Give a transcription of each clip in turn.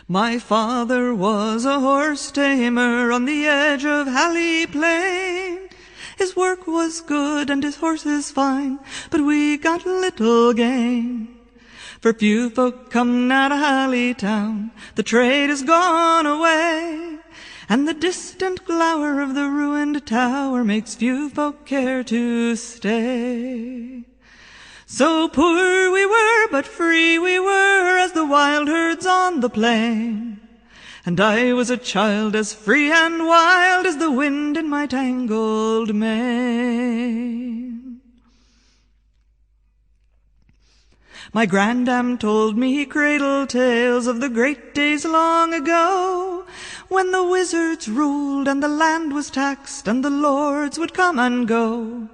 My father was a horse-tamer on the edge of Halley Plain. His work was good and his horses fine, but we got little gain. For few folk come now to Halley town, the trade has gone away, and the distant glower of the ruined tower makes few folk care to stay. So poor we were, but free we were, as the wild herds on the plain. And I was a child as free and wild as the wind in my tangled mane. My grandam told me cradle tales of the great days long ago, when the wizards ruled and the land was taxed and the lords would come and go.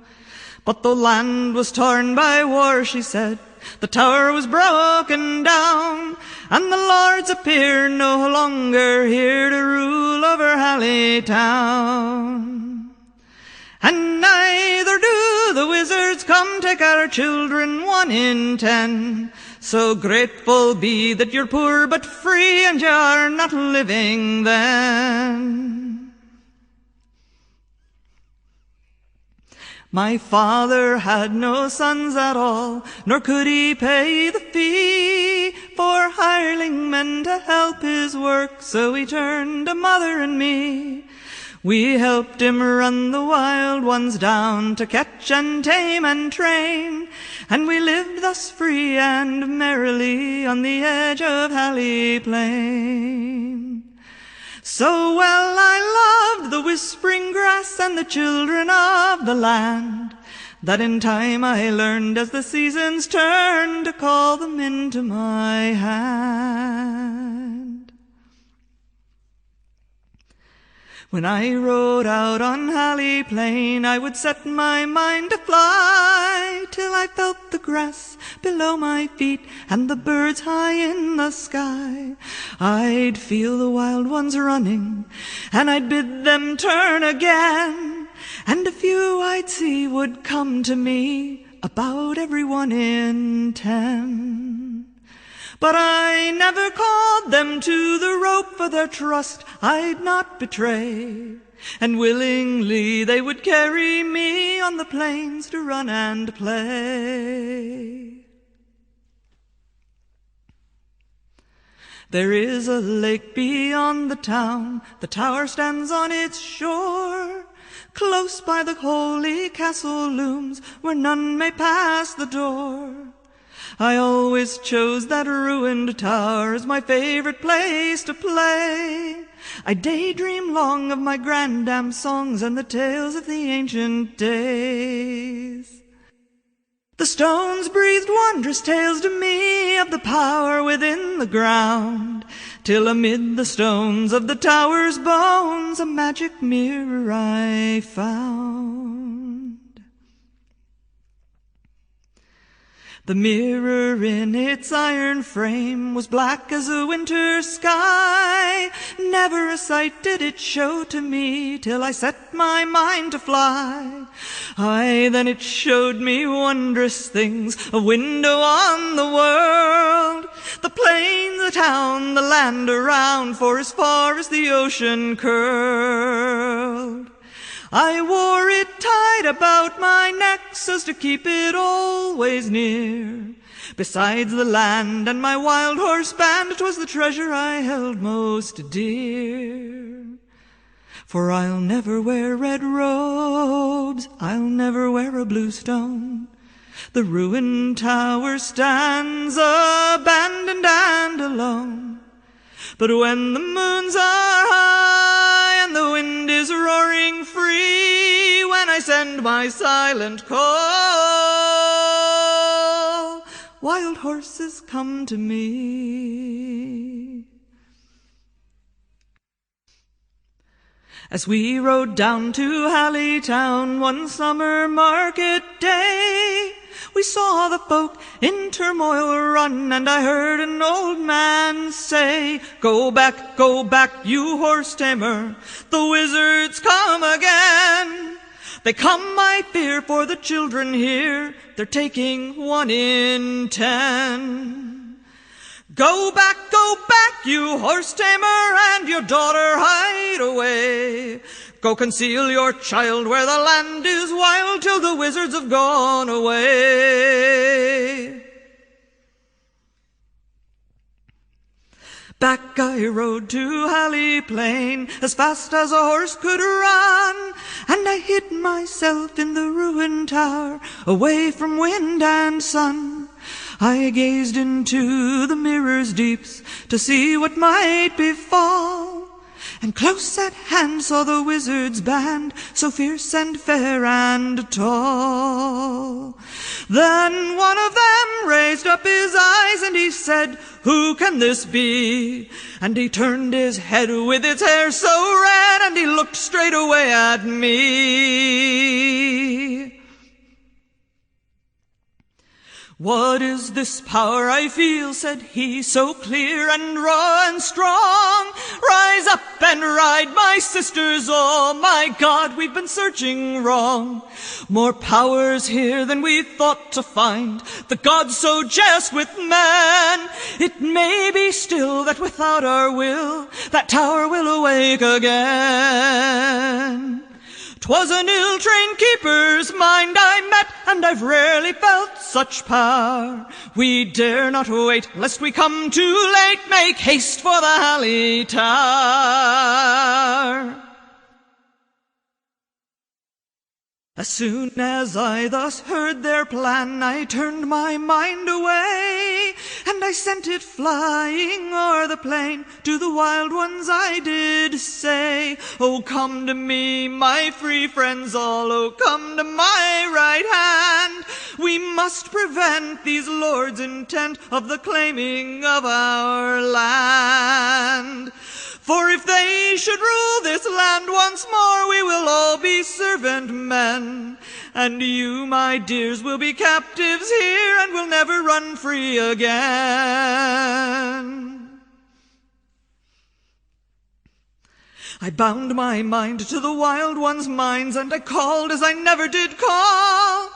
But the land was torn by war, she said, the tower was broken down, and the lords appear no longer here to rule over Halley town. And neither do the wizards come take our children 1 in 10. So grateful be that you're poor but free and you're not living then. My father had no sons at all, nor could he pay the fee for hireling men to help his work, so he turned to mother and me. We helped him run the wild ones down to catch and tame and train, and we lived thus free and merrily on the edge of Halley Plain. So well I loved the whispering grass and the children of the land, that in time I learned as the seasons turned to call them into my hand. When I rode out on Halley Plain, I would set my mind to fly, till I felt the grass below my feet and the birds high in the sky. I'd feel the wild ones running, and I'd bid them turn again, and a few I'd see would come to me, about every 1 in 10. But I never called them to the rope, for their trust I'd not betray, and willingly they would carry me on the plains to run and play. There is a lake beyond the town, the tower stands on its shore. Close by the holy castle looms, where none may pass the door. I always chose that ruined tower as my favorite place to play. I daydream long of my grandam's songs and the tales of the ancient days. The stones breathed wondrous tales to me of the power within the ground, till amid the stones of the tower's bones a magic mirror I found. The mirror in its iron frame was black as a winter sky. Never a sight did it show to me till I set my mind to fly. Aye, then it showed me wondrous things, a window on the world, the plain, the town, the land around, for as far as the ocean curled. I wore it tied about my neck so's to keep it always near. Besides the land and my wild horse band, 'twas the treasure I held most dear. For I'll never wear red robes, I'll never wear a blue stone. The ruined tower stands abandoned and alone. But when the moons are high and the wind is roaring free, when I send my silent call, wild horses come to me. As we rode down to Halley town one summer market day, we saw the folk in turmoil run, and I heard an old man say, go back, you horse-tamer, the wizards come again. They come, I fear, for the children here, they're taking 1 in 10. Go back, you, Horsetamer, and your daughter hide away. Go conceal your child where the land is wild till the wizards have gone away. Back I rode to Halley Plain as fast as a horse could run, and I hid myself in the ruined tower away from wind and sun. I gazed into the mirror's deeps to see what might befall, and close at hand saw the wizard's band, so fierce and fair and tall. Then one of them raised up his eyes and he said, "Who can this be?" And he turned his head with its hair so red, and he looked straight away at me. "What is this power I feel," said he, "so clear and raw and strong? Rise up and ride, my sisters all. My God, we've been searching wrong. More powers here than we thought to find. The gods so jest with man. It may be still that without our will that tower will awake again. 'Twas an ill-trained keeper's mind I met, and I've rarely felt such power. We dare not wait, lest we come too late. Make haste for the Halley Tower." As soon as I thus heard their plan, I turned my mind away, and I sent it flying o'er the plain. To the wild ones I did say, "Oh, come to me, my free friends all. Oh, come to my right hand. We must prevent these lords' intent of the claiming of our land. For if they should rule this land once more, we will all be servant men. And you, my dears, will be captives here, and will never run free again." I bound my mind to the wild ones' minds, and I called as I never did call,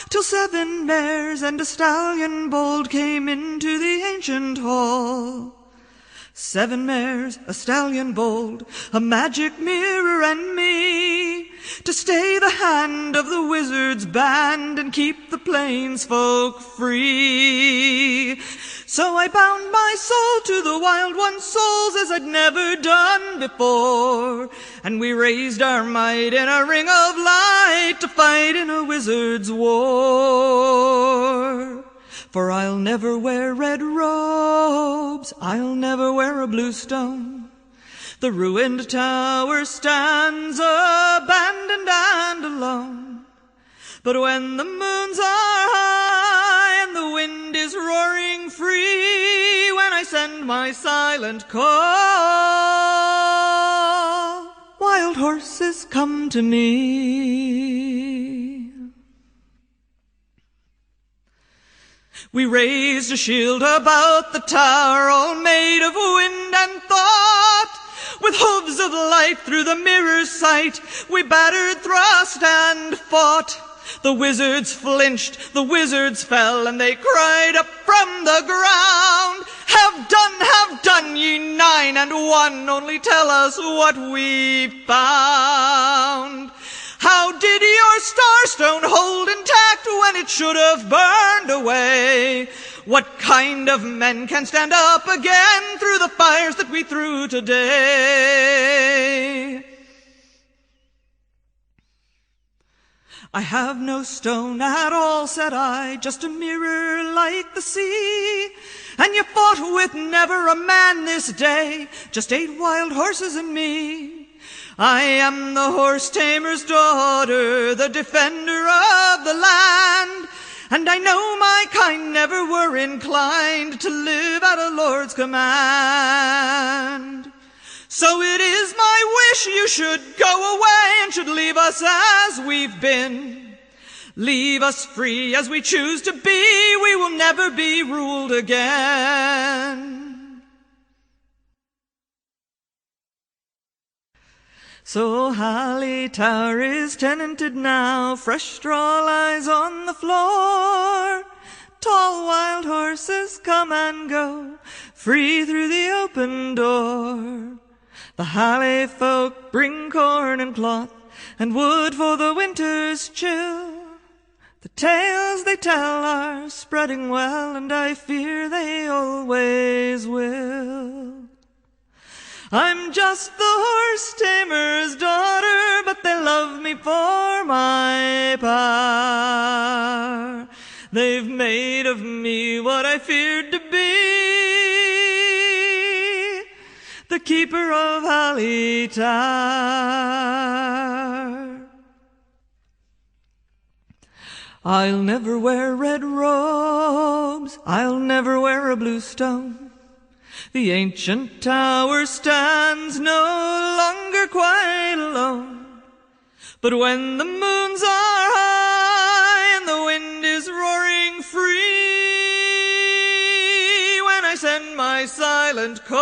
till 7 mares and a stallion bold came into the ancient hall. 7 mares, a stallion bold, a magic mirror and me, to stay the hand of the wizard's band and keep the plains folk free. So I bound my soul to the wild one's souls as I'd never done before, and we raised our might in a ring of light to fight in a wizard's war. For I'll never wear red robes, I'll never wear a blue stone. The ruined tower stands abandoned and alone. But when the moons are high and the wind is roaring free, when I send my silent call, wild horses come to me. We raised a shield about the tower, all made of wind and thought. With hooves of light through the mirror's sight, we battered, thrust, and fought. The wizards flinched, the wizards fell, and they cried up from the ground, have done, ye 9 and 1, only tell us what we found. How did your starstone hold intact when it should have burned away? What kind of men can stand up again through the fires that we threw today? I have no stone at all, said I, just a mirror like the sea. And you fought with never a man this day, just 8 wild horses and me. I am the Horsetamer's daughter, the defender of the land, and I know my kind never were inclined to live at a lord's command. So it is my wish you should go away and should leave us as we've been. Leave us free as we choose to be, we will never be ruled again. So Halley Tower is tenanted now, fresh straw lies on the floor. Tall wild horses come and go, free through the open door. The Halley folk bring corn and cloth, and wood for the winter's chill. The tales they tell are spreading well, and I fear they always will. I'm just the horse-tamer's daughter, but they love me for my power. They've made of me what I feared to be, the keeper of Halley Tower. I'll never wear red robes, I'll never wear a blue stone. The ancient tower stands no longer quite alone. But when the moons are high and the wind is roaring free, when I send my silent call,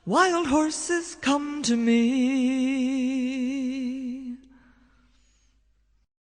wild horses come to me.